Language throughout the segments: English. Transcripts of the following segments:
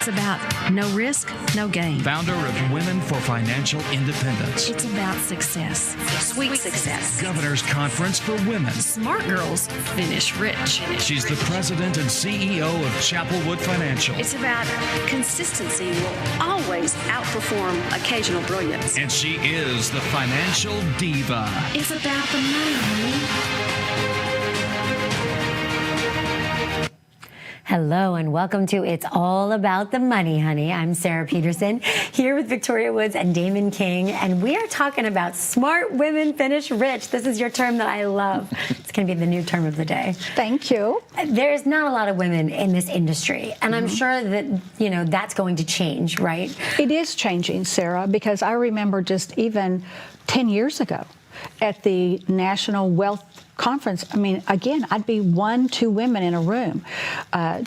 It's about no risk, no gain. Founder of Women for Financial Independence. It's about success, sweet success. Governor's Conference for Women. Smart girls finish rich. She's the president and CEO of ChappelWood Financial. It's about consistency will always outperform occasional brilliance. And she is the financial diva. It's about the money, honey. Hello and welcome to It's All About the Money, honey. I'm Sarah Peterson here with Victoria Woods and Damon King, and we are talking about smart women finish rich. This is your term that I love. It's going to be the new term of the day. Thank you. There's not a lot of women in this industry, and I'm sure that, that's going to change, right? It is changing, Sarah, because I remember just even 10 years ago at the National Wealth Conference, again, I'd be 1-2 women in a room.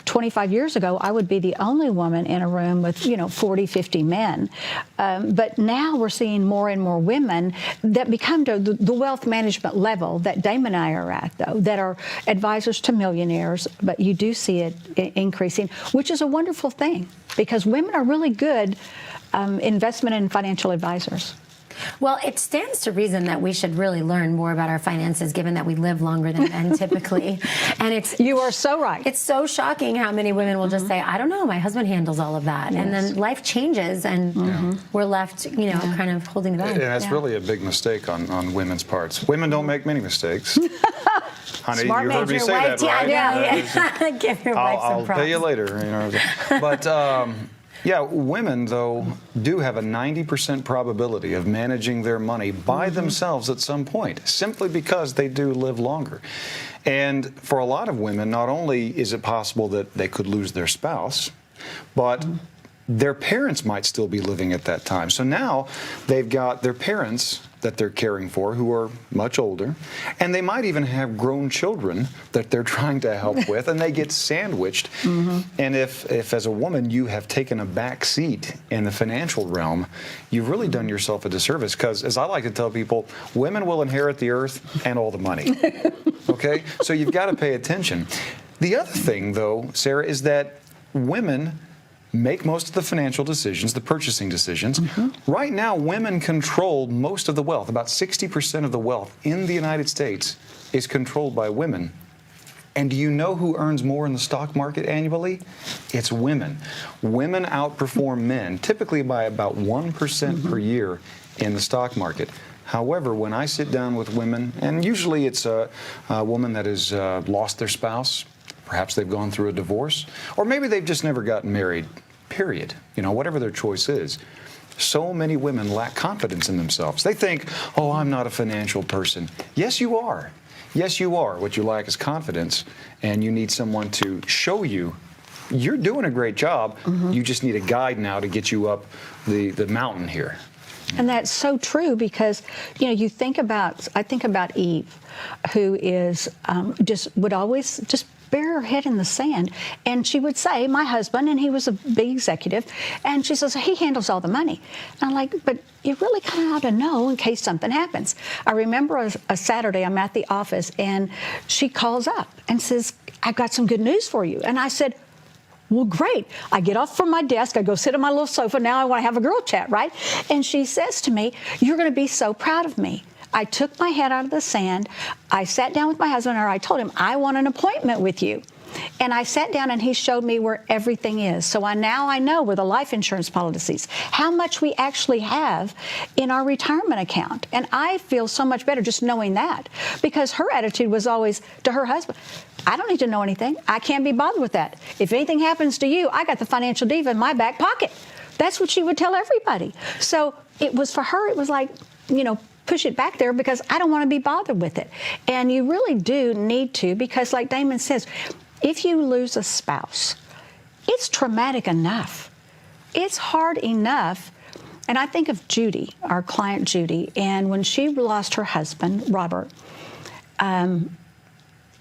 25 years ago, I would be the only woman in a room with, 40, 50 men. But now we're seeing more and more women that become to the wealth management level that Damon and I are at, though, that are advisors to millionaires. But you do see it increasing, which is a wonderful thing because women are really good investment and financial advisors. Well, it stands to reason that we should really learn more about our finances, given that we live longer than men typically. And you are so right. It's so shocking how many women will just say, I don't know, my husband handles all of that. Yes. And then life changes and we're left, kind of holding the bag. And that's really a big mistake on women's parts. Women don't make many mistakes. Honey, Smart you heard me say wife, that, right? Yeah. Give your wife some props. I'll pay you later. But women, though, do have a 90% probability of managing their money by themselves at some point, simply because they do live longer. And for a lot of women, not only is it possible that they could lose their spouse, but their parents might still be living at that time. So now they've got their parents that they're caring for who are much older, and they might even have grown children that they're trying to help with, and they get sandwiched. And if as a woman you have taken a back seat in the financial realm, you've really done yourself a disservice because, as I like to tell people, women will inherit the earth and all the money. Okay? So you've got to pay attention. The other thing, though, Sarah, is that women make most of the financial decisions, the purchasing decisions. Right now, women control most of the wealth. About 60% of the wealth in the United States is controlled by women. And do you know who earns more in the stock market annually? It's women. Women outperform men, typically by about 1% per year in the stock market. However, when I sit down with women, and usually it's a woman that has lost their spouse, perhaps they've gone through a divorce, or maybe they've just never gotten married, period. Whatever their choice is. So many women lack confidence in themselves. They think, oh, I'm not a financial person. Yes, you are. Yes, you are. What you lack is confidence, and you need someone to show you you're doing a great job. You just need a guide now to get you up the mountain here. And that's so true because, I think about Eve, who is would always just bury her head in the sand. And she would say, my husband, and he was a big executive, and she says, he handles all the money. And I'm like, but you really kind of ought to know in case something happens. I remember a Saturday, I'm at the office, and she calls up and says, I've got some good news for you. And I said, well, great. I get off from my desk. I go sit on my little sofa. Now I want to have a girl chat, right? And she says to me, you're going to be so proud of me. I took my head out of the sand. I sat down with my husband, and I told him, I want an appointment with you. And I sat down, and he showed me where everything is. So now I know where the life insurance policies, how much we actually have in our retirement account. And I feel so much better just knowing that, because her attitude was always to her husband, I don't need to know anything. I can't be bothered with that. If anything happens to you, I got the financial diva in my back pocket. That's what she would tell everybody. So it was for her, it was like, push it back there because I don't want to be bothered with it. And you really do need to, because like Damon says, if you lose a spouse, it's traumatic enough. It's hard enough. And I think of Judy, our client Judy, and when she lost her husband, Robert,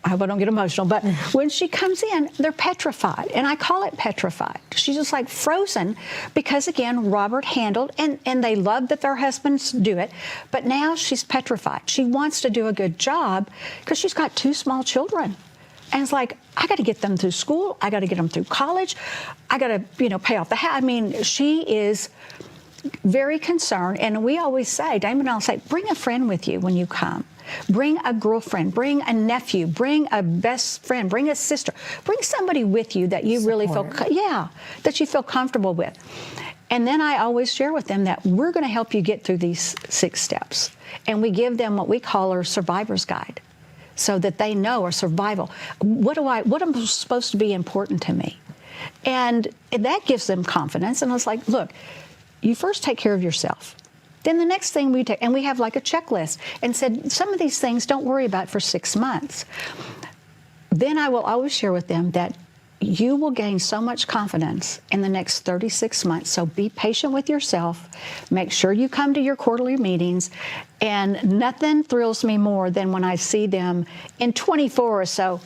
I hope I don't get emotional, but when she comes in, they're petrified. And I call it petrified. She's just like frozen because, again, Robert handled, and they love that their husbands do it, but now she's petrified. She wants to do a good job because she's got 2 small children. And it's like, I got to get them through school. I got to get them through college. I got to, pay off the house. I mean, she is very concerned. And we always say, Damon and I'll say, bring a friend with you when you come. Bring a girlfriend, bring a nephew, bring a best friend, bring a sister, bring somebody with you that you really feel, that you feel comfortable with. And then I always share with them that we're going to help you get through these 6 steps. And we give them what we call our survivor's guide, so that they know our survival. What am supposed to be important to me? And that gives them confidence. And I was like, look, you first take care of yourself. Then the next thing we take, and we have like a checklist, and said, some of these things don't worry about for 6 months. Then I will always share with them that you will gain so much confidence in the next 36 months. So be patient with yourself. Make sure you come to your quarterly meetings. And nothing thrills me more than when I see them in 24 or so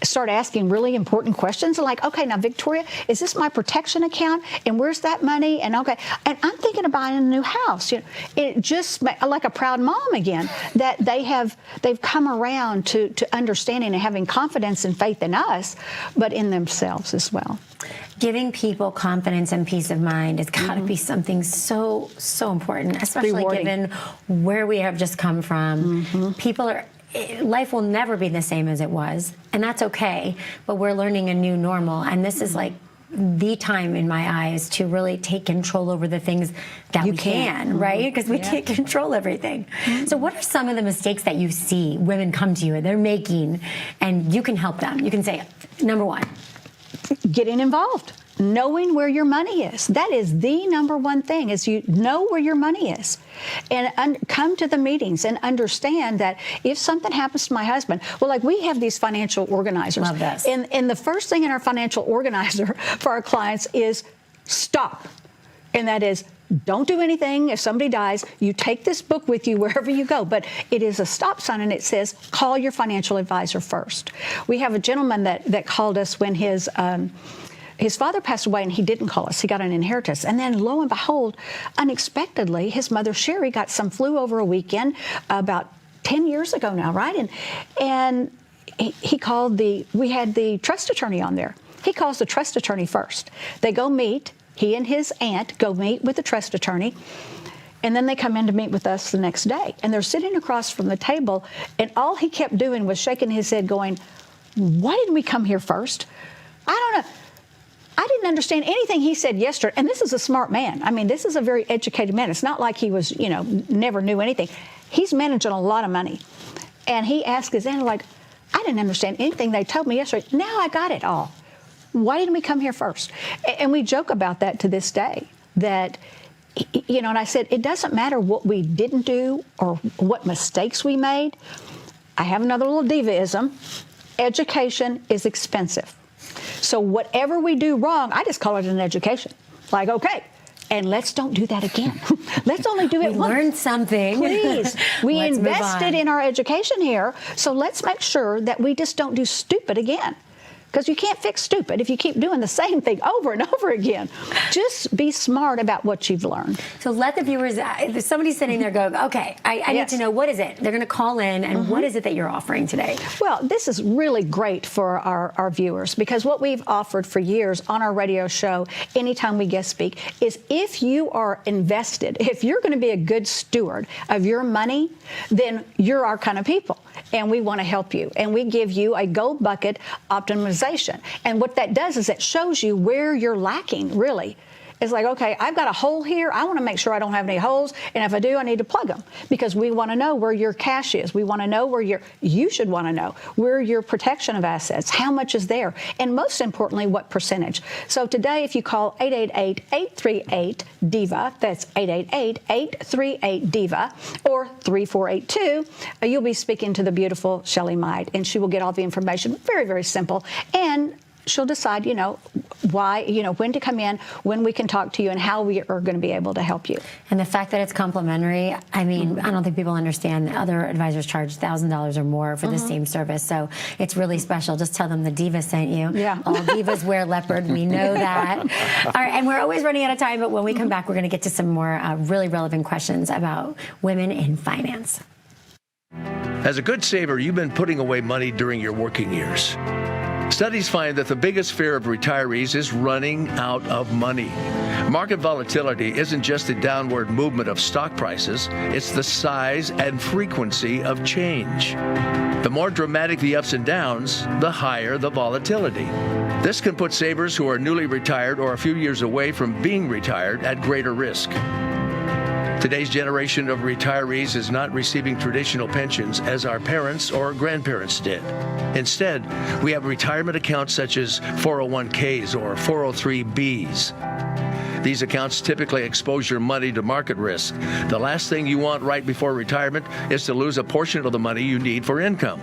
start asking really important questions, like, okay, now Victoria, is this my protection account, and where's that money? And okay, and I'm thinking of buying a new house. It just like a proud mom again, that they've come around to understanding and having confidence and faith in us, but in themselves as well. Giving people confidence and peace of mind has got to be something so important, especially Rewarding. given where we have just come from. Life will never be the same as it was, and that's okay, but we're learning a new normal, and this is like the time in my eyes to really take control over the things that we can, right? Because we can't control everything. So what are some of the mistakes that you see women come to you and they're making, and you can help them? You can say, number 1. Getting involved. Knowing where your money is. That is the number 1 thing, is you know where your money is. And come to the meetings and understand that if something happens to my husband, well, like we have these financial organizers. Love this. And the first thing in our financial organizer for our clients is stop. And that is, don't do anything. If somebody dies, you take this book with you wherever you go. But it is a stop sign, and it says, call your financial advisor first. We have a gentleman that called us when his father passed away, and he didn't call us. He got an inheritance. And then, lo and behold, unexpectedly, his mother, Sherry, got some flu over a weekend about 10 years ago now, right? And he called we had the trust attorney on there. He calls the trust attorney first. They go meet. He and his aunt go meet with the trust attorney. And then they come in to meet with us the next day. And they're sitting across from the table, and all he kept doing was shaking his head going, why didn't we come here first? I don't know. I didn't understand anything he said yesterday. And this is a smart man. I mean, this is a very educated man. It's not like he was, never knew anything. He's managing a lot of money. And he asked his aunt, like, I didn't understand anything they told me yesterday. Now I got it all. Why didn't we come here first? And we joke about that to this day, that, and I said, it doesn't matter what we didn't do or what mistakes we made. I have another little divaism. Education is expensive. So whatever we do wrong, I just call it an education. Like, okay, and let's don't do that again. Let's only do it once. We learned something. Please. We invested in our education here, so let's make sure that we just don't do stupid again. Because you can't fix stupid if you keep doing the same thing over and over again. Just be smart about what you've learned. So let the viewers, if somebody's sitting there going, okay, I need to know, what is it? They're going to call in, and what is it that you're offering today? Well, this is really great for our viewers, because what we've offered for years on our radio show, anytime we guest speak, is if you are invested, if you're going to be a good steward of your money, then you're our kind of people. And we want to help you. And we give you a gold bucket optimization. And what that does is it shows you where you're lacking, really. It's like, okay, I've got a hole here. I want to make sure I don't have any holes. And if I do, I need to plug them, because we want to know where your cash is. We want to know where you should want to know where your protection of assets, how much is there, and most importantly, what percentage. So today, if you call 888-838-DIVA, that's 888-838-DIVA, or 3482, you'll be speaking to the beautiful Shelly Might, and she will get all the information. Very, very simple. And she'll decide, why, when to come in, when we can talk to you, and how we are going to be able to help you. And the fact that it's complimentary, I mean, I don't think people understand that other advisors charge $1,000 or more for the same service. So it's really special. Just tell them the diva sent you. Yeah. All divas wear leopard. We know that. All right, and we're always running out of time, but when we come back, we're going to get to some more really relevant questions about women in finance. As a good saver, you've been putting away money during your working years. Studies find that the biggest fear of retirees is running out of money. Market volatility isn't just the downward movement of stock prices, it's the size and frequency of change. The more dramatic the ups and downs, the higher the volatility. This can put savers who are newly retired or a few years away from being retired at greater risk. Today's generation of retirees is not receiving traditional pensions as our parents or grandparents did. Instead, we have retirement accounts such as 401ks or 403bs. These accounts typically expose your money to market risk. The last thing you want right before retirement is to lose a portion of the money you need for income.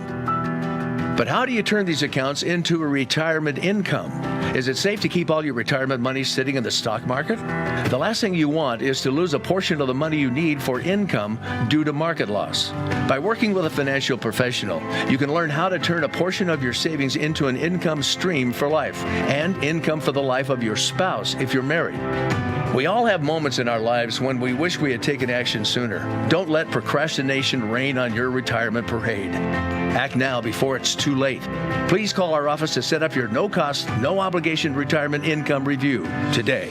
But how do you turn these accounts into a retirement income? Is it safe to keep all your retirement money sitting in the stock market? The last thing you want is to lose a portion of the money you need for income due to market loss. By working with a financial professional, you can learn how to turn a portion of your savings into an income stream for life and income for the life of your spouse if you're married. We all have moments in our lives when we wish we had taken action sooner. Don't let procrastination reign on your retirement parade. Act now before it's too late. Please call our office to set up your no-cost, no-obligation retirement income review today.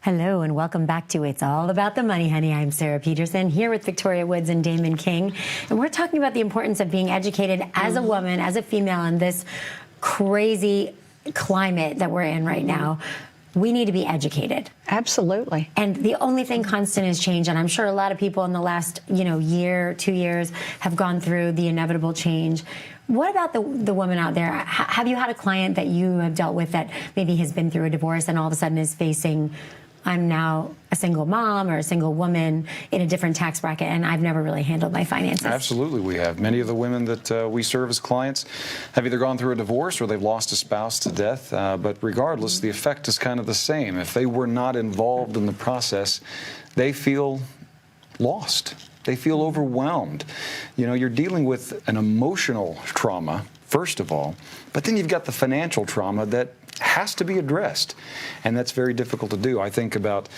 Hello and welcome back to It's All About the Money, Honey. I'm Sarah Peterson here with Victoria Woods and Damon King. And we're talking about the importance of being educated as a woman, as a female in this crazy climate that we're in right now. We need to be educated. Absolutely. And the only thing constant is change. And I'm sure a lot of people in the last, year, 2 years have gone through the inevitable change. What about the woman out there? Have you had a client that you have dealt with that maybe has been through a divorce and all of a sudden is facing, I'm now a single mom or a single woman in a different tax bracket, and I've never really handled my finances? Absolutely, we have. Many of the women that we serve as clients have either gone through a divorce or they've lost a spouse to death, but regardless, the effect is kind of the same. If they were not involved in the process, they feel lost. They feel overwhelmed. You're dealing with an emotional trauma, first of all, but then you've got the financial trauma that has to be addressed, and that's very difficult to do. I think about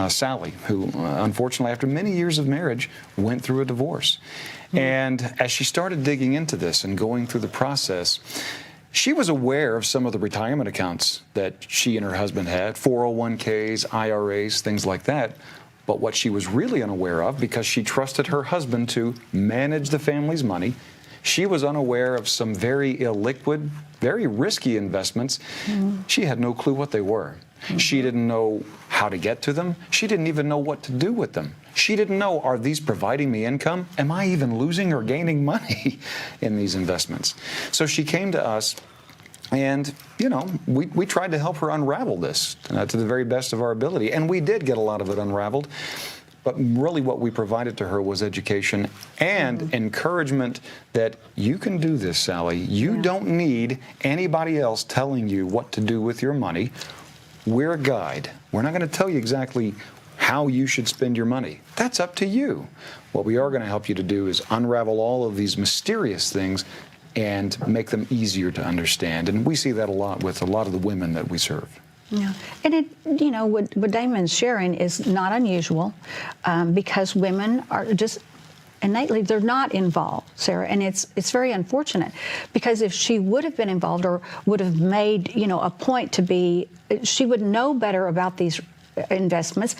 Sally, who unfortunately after many years of marriage went through a divorce. And as she started digging into this and going through the process, she was aware of some of the retirement accounts that she and her husband had, 401ks, IRAs, things like that. But what she was really unaware of, because she trusted her husband to manage the family's money, she was unaware of some very illiquid, very risky investments. She had no clue what they were. She didn't know how to get to them. She didn't even know what to do with them. She didn't know, are these providing me income? Am I even losing or gaining money in these investments? So she came to us, and, we tried to help her unravel this to the very best of our ability. And we did get a lot of it unraveled. But really what we provided to her was education and encouragement that you can do this, Sally. You don't need anybody else telling you what to do with your money. We're a guide. We're not going to tell you exactly how you should spend your money. That's up to you. What we are going to help you to do is unravel all of these mysterious things and make them easier to understand. And we see that a lot with a lot of the women that we serve. Yeah, and what Damon's sharing is not unusual because women are just innately, they're not involved, Sarah, and it's very unfortunate because if she would have been involved or would have made, a point to be, she would know better about these investments.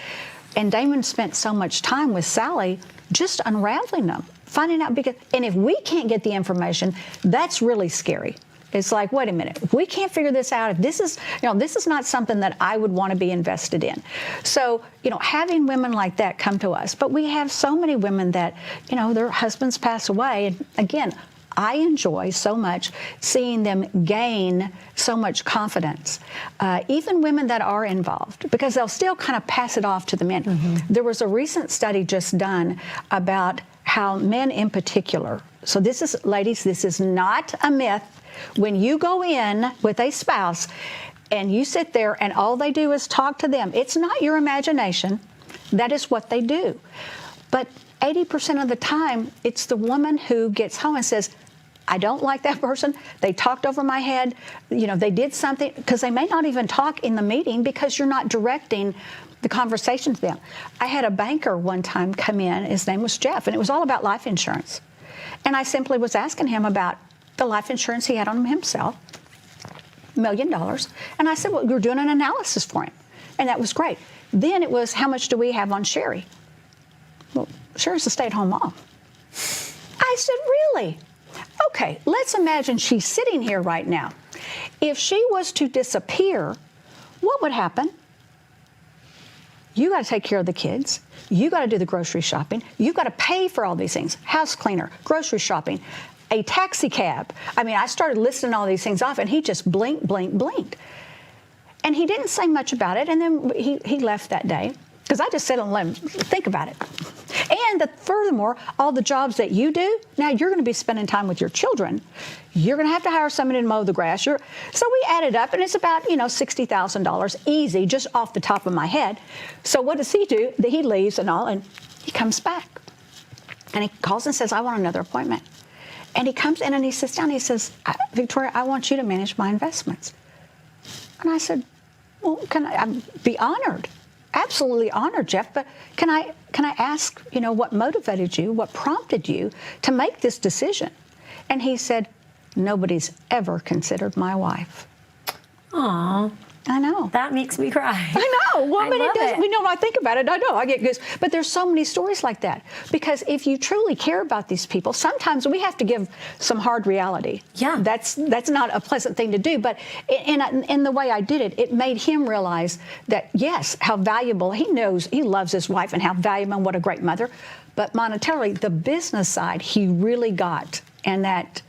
And Damon spent so much time with Sally just unraveling them, finding out, and if we can't get the information, that's really scary. It's like, wait a minute, if we can't figure this out, if this is, this is not something that I would want to be invested in. So, having women like that come to us, but we have so many women that, their husbands pass away. And again, I enjoy so much seeing them gain so much confidence, even women that are involved, because they'll still kind of pass it off to the men. There was a recent study just done about how men in particular, so this is, ladies, this is not a myth. When you go in with a spouse and you sit there and all they do is talk to them, it's not your imagination. That is what they do. But 80% of the time, it's the woman who gets home and says, I don't like that person. They talked over my head. They did something, because they may not even talk in the meeting because you're not directing the conversation to them. I had a banker one time come in, his name was Jeff, and it was all about life insurance. And I simply was asking him about the life insurance he had on himself, $1 million. And I said, well, you're doing an analysis for him. And that was great. Then it was, how much do we have on Sherry? Well, Sherry's a stay-at-home mom. I said, really? Okay, let's imagine she's sitting here right now. If she was to disappear, what would happen? You got to take care of the kids. You got to do the grocery shopping. You got to pay for all these things. House cleaner, grocery shopping, a taxi cab. I mean, I started listing all these things off, and he just blinked, blinked, blinked. And he didn't say much about it, and then he left that day, because I just said, let him think about it. And furthermore, all the jobs that you do, now you're going to be spending time with your children. You're going to have to hire somebody to mow the grass. So we added up, and it's about, $60,000 easy, just off the top of my head. So what does he do? He leaves and all, and he comes back. And he calls and says, I want another appointment. And he comes in and he sits down and he says, Victoria, I want you to manage my investments. And I said, well, can I'd be honored. Absolutely honored, Jeff, but can I ask, what motivated you, what prompted you to make this decision? And he said, nobody's ever considered my wife. Aw. I know. That makes me cry. I know. Well, I but love it does. it. When I think about it, I know I get goose. But there's so many stories like that, because if you truly care about these people, sometimes we have to give some hard reality. Yeah. That's not a pleasant thing to do. But in the way I did it, it made him realize that, yes, how valuable he knows. He loves his wife and how valuable and what a great mother. But monetarily, the business side, he really got, and that.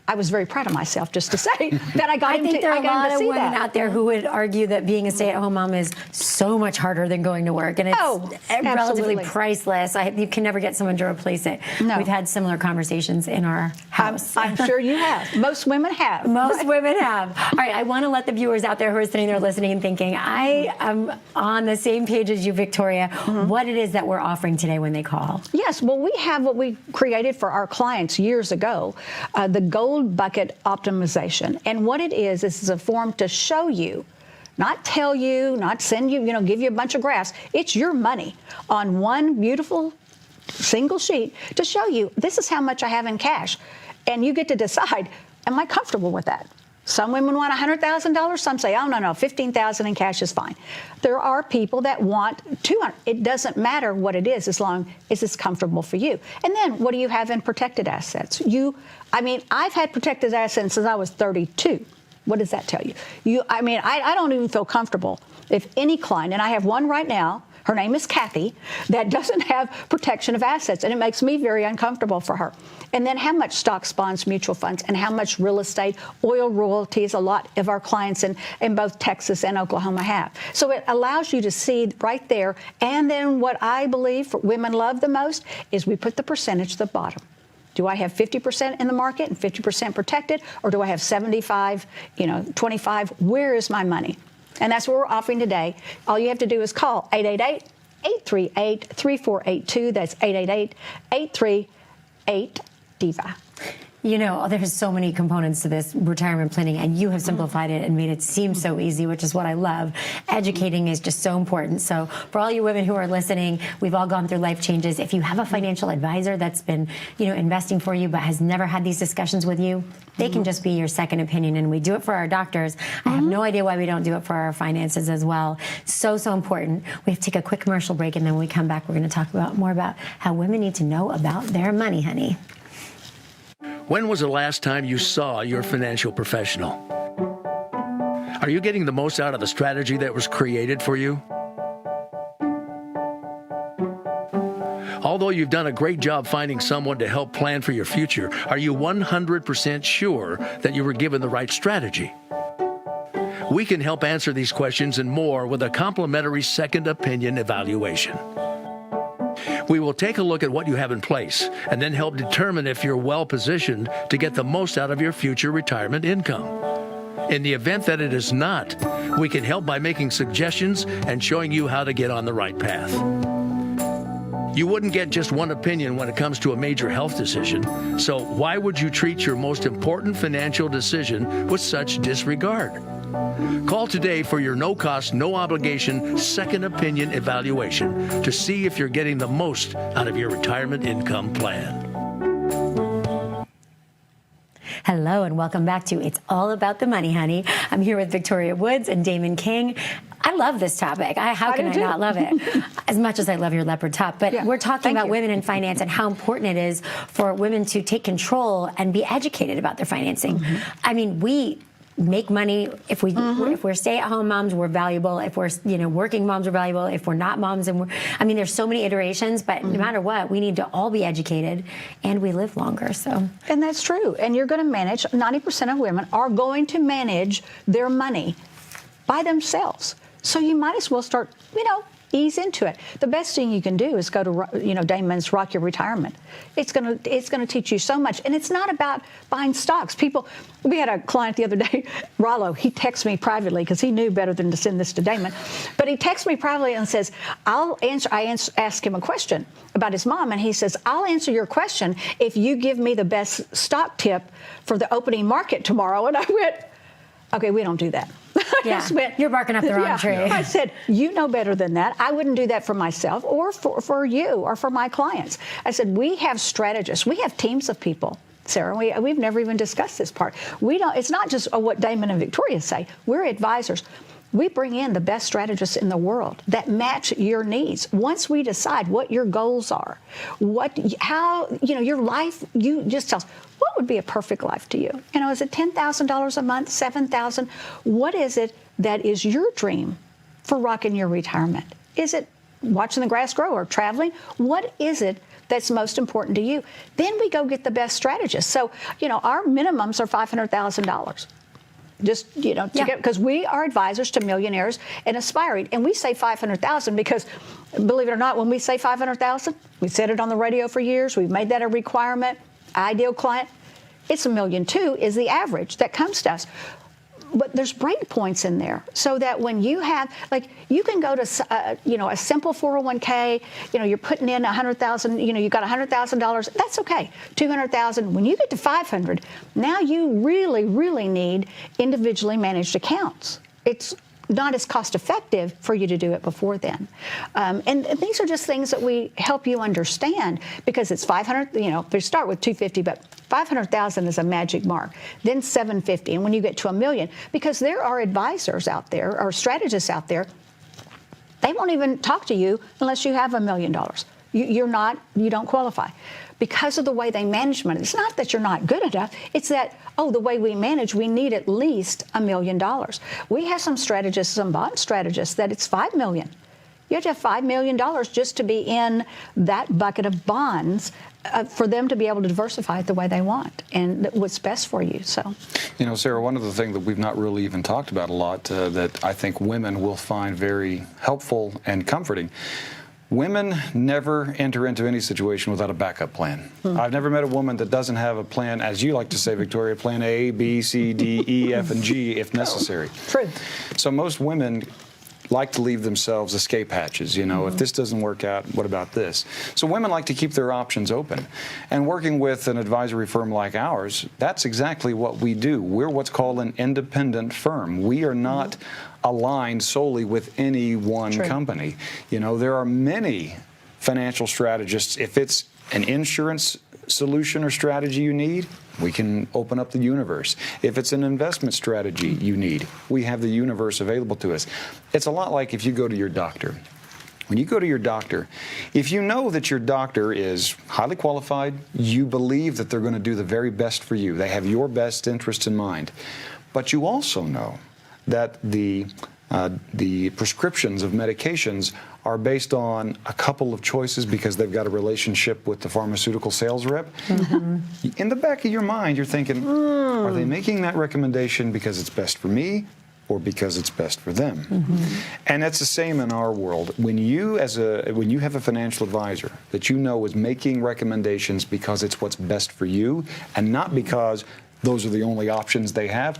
I was very proud of myself, just to say that I got him to see that. I think there are a lot of women out there who would argue that being a stay-at-home mom is so much harder than going to work, and it's relatively absolutely. priceless. You can never get someone to replace it. No. We've had similar conversations in our house. I'm sure you have. Most women have. Most women have. All right, I want to let the viewers out there who are sitting there listening and thinking, I am on the same page as you, Victoria, what it is that we're offering today when they call. Yes, well, we have what we created for our clients years ago, the Gold Bucket Optimization. And what it is a form to show you, not tell you, not send you, give you a bunch of graphs. It's your money on one beautiful single sheet to show you, this is how much I have in cash. And you get to decide, am I comfortable with that? Some women want $100,000. Some say, oh, no, $15,000 in cash is fine. There are people that want $200,000. It doesn't matter what it is as long as it's comfortable for you. And then what do you have in protected assets? I've had protected assets since I was 32. What does that tell you? I don't even feel comfortable if any client, and I have one right now, her name is Kathy, that doesn't have protection of assets, and it makes me very uncomfortable for her. And then how much stocks, bonds, mutual funds, and how much real estate, oil royalties, a lot of our clients in both Texas and Oklahoma have. So it allows you to see right there. And then what I believe women love the most is we put the percentage at the bottom. Do I have 50% in the market and 50% protected, or do I have 75, 25? Where is my money? And that's what we're offering today. All you have to do is call 888-838-3482. That's 888-838-DIVA. There's so many components to this retirement planning, and you have simplified it and made it seem so easy, which is what I love. Educating is just so important. So for all you women who are listening, we've all gone through life changes. If you have a financial advisor that's been, investing for you but has never had these discussions with you, they can just be your second opinion. And we do it for our doctors. I have no idea why we don't do it for our finances as well. So important. We have to take a quick commercial break, and then when we come back, we're going to talk more about how women need to know about their money, honey. When was the last time you saw your financial professional? Are you getting the most out of the strategy that was created for you? Although you've done a great job finding someone to help plan for your future, are you 100% sure that you were given the right strategy? We can help answer these questions and more with a complimentary second opinion evaluation. We will take a look at what you have in place and then help determine if you're well positioned to get the most out of your future retirement income. In the event that it is not, we can help by making suggestions and showing you how to get on the right path. You wouldn't get just one opinion when it comes to a major health decision. So why would you treat your most important financial decision with such disregard? Call today for your no-cost, no-obligation second opinion evaluation to see if you're getting the most out of your retirement income plan. Hello and welcome back to It's All About the Money, Honey. I'm here with Victoria Woods and Damon King. I love this topic. How can I not love it? As much as I love your leopard top. But we're talking about women in finance and how important it is for women to take control and be educated about their financing. I mean, we make money if we're stay-at-home moms, we're valuable. If we're working moms, we're valuable. If we're not moms, and there's so many iterations. But no matter what, we need to all be educated, and we live longer. So, and that's true. And you're going to manage. 90% of women are going to manage their money by themselves. So you might as well start, ease into it. The best thing you can do is go to, Damon's Rock Your Retirement. It's going to teach you so much. And it's not about buying stocks. We had a client the other day, Rollo, he texted me privately because he knew better than to send this to Damon. But he texted me privately and says, I asked him a question about his mom, and he says, I'll answer your question if you give me the best stock tip for the opening market tomorrow. And I went, okay, we don't do that. You're barking up the wrong tree. I said, you know better than that. I wouldn't do that for myself or for you or for my clients. I said, we have strategists. We have teams of people, Sarah. We've never even discussed this part. It's not just what Damon and Victoria say. We're advisors. We bring in the best strategists in the world that match your needs. Once we decide what your goals are, your life, you just tell us, what would be a perfect life to you? Is it $10,000 a month, $7,000? What is it that is your dream for rocking your retirement? Is it watching the grass grow or traveling? What is it that's most important to you? Then we go get the best strategists. So, our minimums are $500,000. Just, because we are advisors to millionaires and aspiring. And we say 500,000 because, believe it or not, when we say 500,000, we said it on the radio for years. We've made that a requirement. Ideal client, it's $1.2 million is the average that comes to us. But there's break points in there so that when you have, you can go to, a simple 401k, you're putting in $100,000, you got $100,000, that's okay. $200,000, when you get to 500, now you really, really need individually managed accounts. It's not as cost effective for you to do it before then. And these are just things that we help you understand because it's 500, they start with 250, but 500,000 is a magic mark, then 750. And when you get to $1 million, because there are advisors out there or strategists out there, they won't even talk to you unless you have $1 million. You don't qualify. Because of the way they manage money. It's not that you're not good enough. It's that, the way we manage, we need at least $1 million. We have some strategists, some bond strategists, that it's $5 million. You have to have $5 million just to be in that bucket of bonds for them to be able to diversify it the way they want and what's best for you. So, Sarah, one of the things that we've not really even talked about a lot that I think women will find very helpful and comforting. Women never enter into any situation without a backup plan. I've never met a woman that doesn't have a plan, as you like to say, Victoria, plan A, B, C, D, E, F, and G if necessary. True. So most women like to leave themselves escape hatches. If this doesn't work out, what about this? So women like to keep their options open. And working with an advisory firm like ours, that's exactly what we do. We're what's called an independent firm. We are not aligned solely with any one company. There are many financial strategists. If it's an insurance solution or strategy you need, we can open up the universe. If it's an investment strategy you need, we have the universe available to us. It's a lot like if you go to your doctor. When you go to your doctor, if you know that your doctor is highly qualified, you believe that they're going to do the very best for you. They have your best interest in mind. But you also know that the prescriptions of medications are based on a couple of choices because they've got a relationship with the pharmaceutical sales rep. In the back of your mind, you're thinking, are they making that recommendation because it's best for me or because it's best for them? And that's the same in our world. When you have a financial advisor that you know is making recommendations because it's what's best for you and not because those are the only options they have,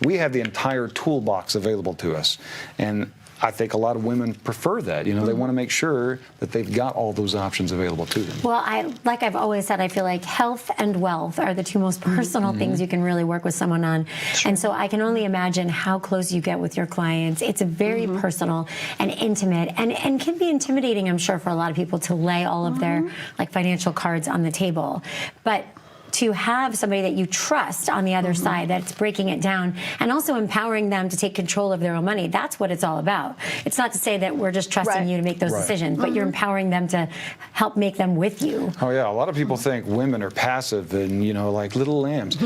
we have the entire toolbox available to us. And I think a lot of women prefer that. You know, they want to make sure that they've got all those options available to them. Well, like I've always said, I feel like health and wealth are the two most personal things you can really work with someone on. And so I can only imagine how close you get with your clients. It's a very personal and intimate and can be intimidating, I'm sure, for a lot of people to lay all of their like financial cards on the table. But to have somebody that you trust on the other side that's breaking it down and also empowering them to take control of their own money, that's what it's all about. It's not to say that we're just trusting you to make those decisions, but you're empowering them to help make them with you. Oh, yeah. A lot of people think women are passive and, you know, like little lambs.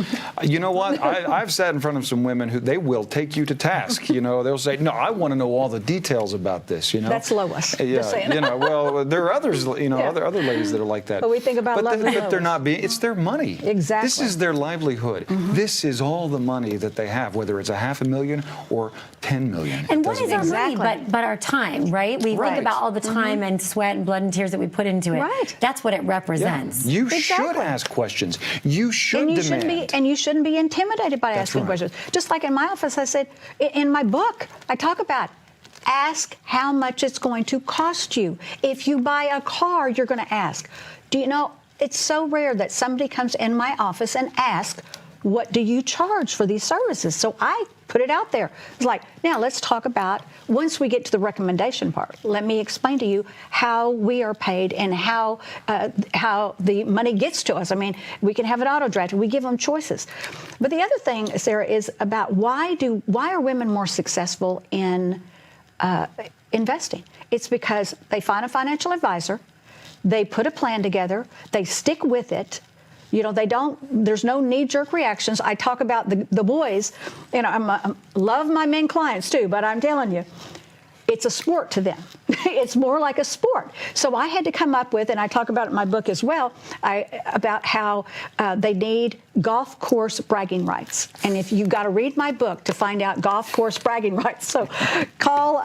You know what? I've sat in front of some women who they will take you to task. You know, they'll say, no, I want to know all the details about this, you know. That's Lois. Yeah, you know, well, there are others, you know, other ladies that are like that. But we think about love and but they're not being, it's their money. Exactly. This is their livelihood. This is all the money that they have, whether it's $500,000 or $10 million. And what is our money but our time, right? We think about all the time and sweat and blood and tears that we put into it. Right. That's what it represents. Yeah. You should ask questions. You should demand. And you shouldn't be intimidated by asking questions. Just like in my office, I said, in my book, I talk about ask how much it's going to cost you. If you buy a car, you're going to ask. Do you know, it's so rare that somebody comes in my office and asks, what do you charge for these services? So I put it out there. It's like, now let's talk about, once we get to the recommendation part, let me explain to you how we are paid and how the money gets to us. I mean, we can have it auto-drafted. We give them choices. But the other thing, Sarah, is about why are women more successful in investing? It's because they find a financial advisor, they put a plan together, they stick with it. You know, there's no knee-jerk reactions. I talk about the boys, you know, I love my men clients too, but I'm telling you, it's a sport to them. It's more like a sport. So I had to come up with, and I talk about it in my book as well, about how they need golf course bragging rights. And if you've got to read my book to find out golf course bragging rights. So call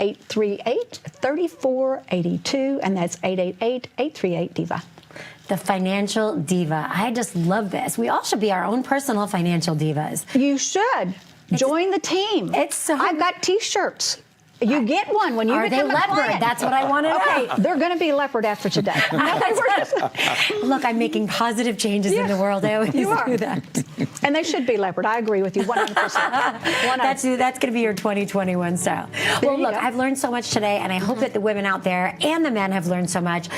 888-838-3482, and that's 888-838-DIVA. The financial diva. I just love this. We all should be our own personal financial divas. You should. Join the team. I've got T-shirts. You get one when you become a client. Are they leopard? That's what I want to know. Okay, they're going to be leopard after today. Look, I'm making positive changes in the world. I always do that. And they should be leopard. I agree with you 100%. That's going to be your 2021 style. Well, look, I've learned so much today, and I hope that the women out there and the men have learned so much.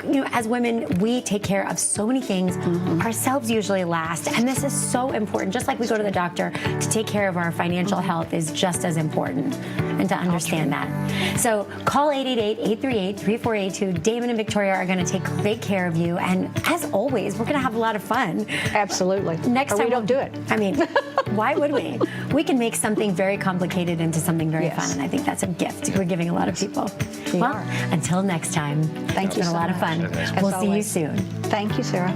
You know, as women, we take care of so many things. Ourselves usually last, and this is so important. Just like we go to the doctor, to take care of our financial health is just as important. And to understand that. So call 888-838-3482. Damon and Victoria are going to take great care of you. And as always, we're going to have a lot of fun. Absolutely. Next time we don't do it. I mean, why would we? We can make something very complicated into something very fun. And I think that's a gift we're giving a lot of people. Until next time. Thank you. It's been a lot of fun. We'll see you soon. Thank you, Sarah.